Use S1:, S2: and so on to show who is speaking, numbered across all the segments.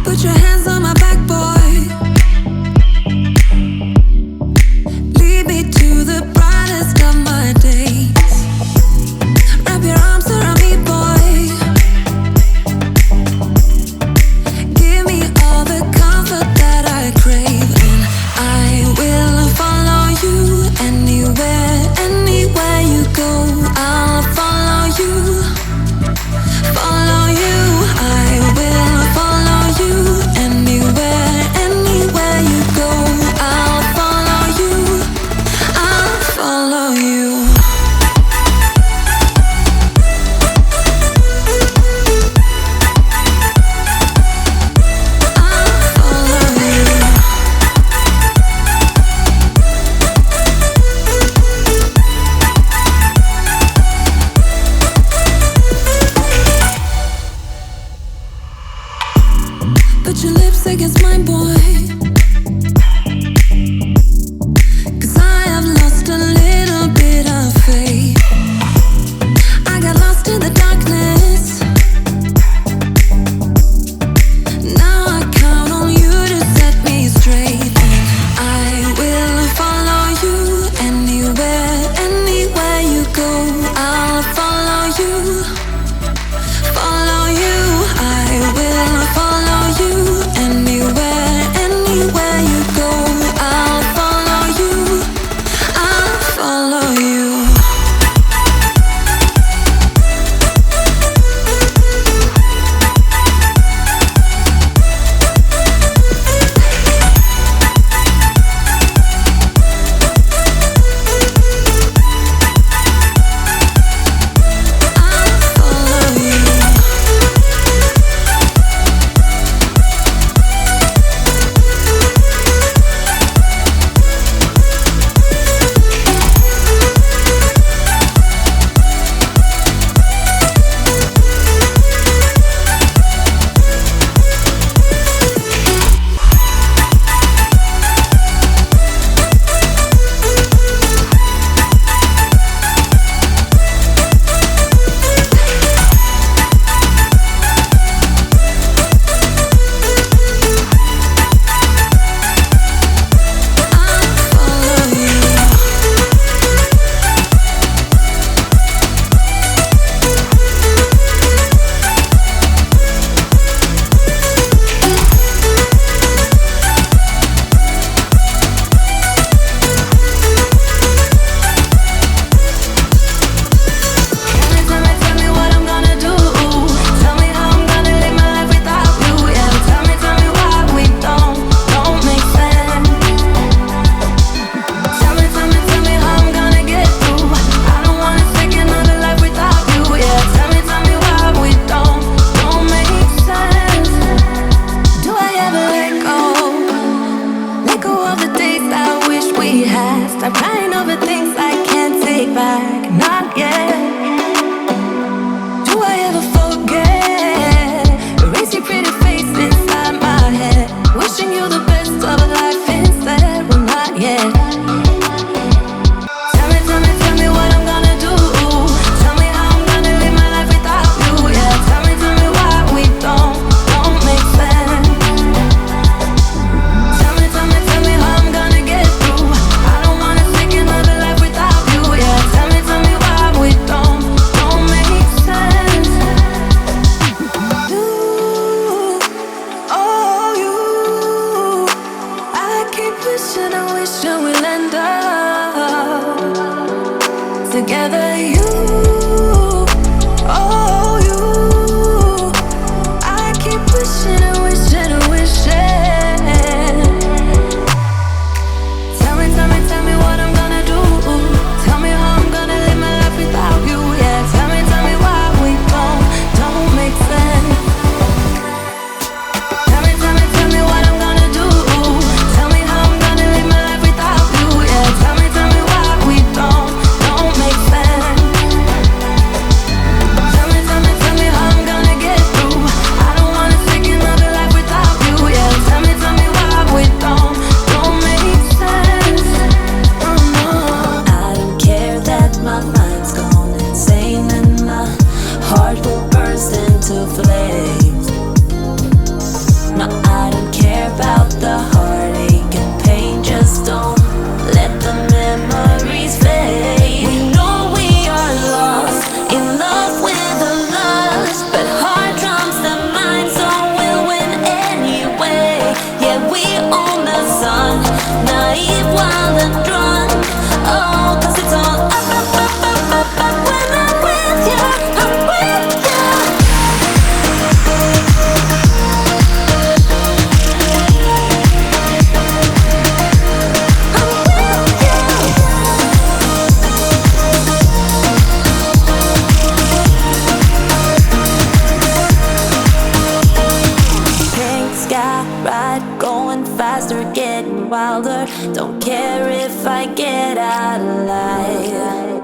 S1: Put your hands on my back, boy. Lead me to the brightest of my days. Wrap your arms around me, boy. Give me all the comfort that I crave, and I will follow you anywhere, anywhere you go. I'll follow you, follow you. I will follow you anywhere, anywhere you go. I'll follow you, I'll follow you. Put your lips against mine, boy. 'Cause I have lost a little bit of faith. I got lost in the darkness. Now I count on you to set me straight, and I will follow you anywhere, anywhere you go. I'll follow you, follow you. I will follow you anywhere, anywhere getting wilder. Don't care if I get out alive.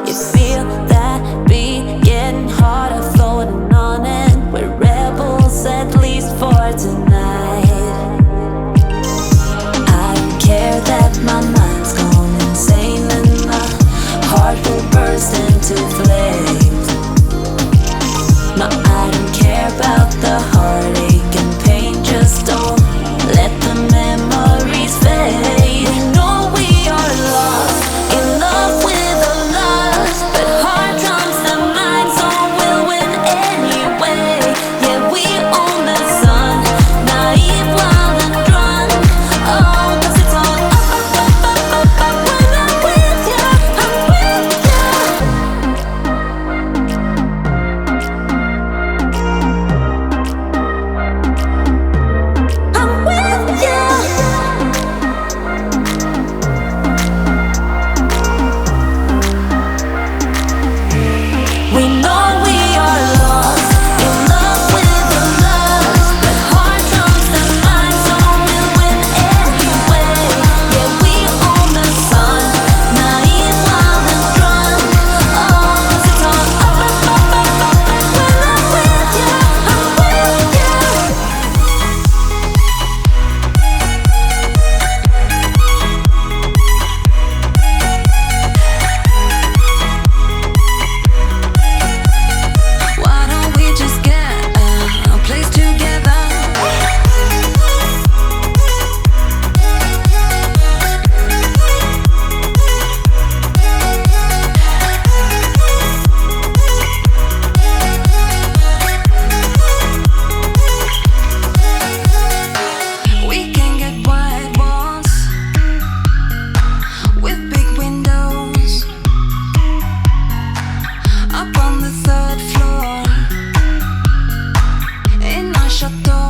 S1: You feel that beat getting harder, floating on it. We're rebels at least for tonight. I don't care that my mind's gone insane and my heart will burst into flames. No, I don't care about the heartache and pain. Just don't let the memories fade. We know we are lost, in love with a loss, but heart trumps the mind, so we'll win anyway. Yeah, we own the sun, naive, wild and drunk. Oh, 'cause it's all up when I'm with you, I'm with you. I'm with you. We know we are lost, in love with the lust, but heart trumps the mind, so we'll win anyway. Yeah, we own the sun, naive, wild and drunk. Oh, 'cause it's all when I'm with you, I'm with you. Why don't we just get a place together? We can get white walls with big windows up on the third floor in our chateau.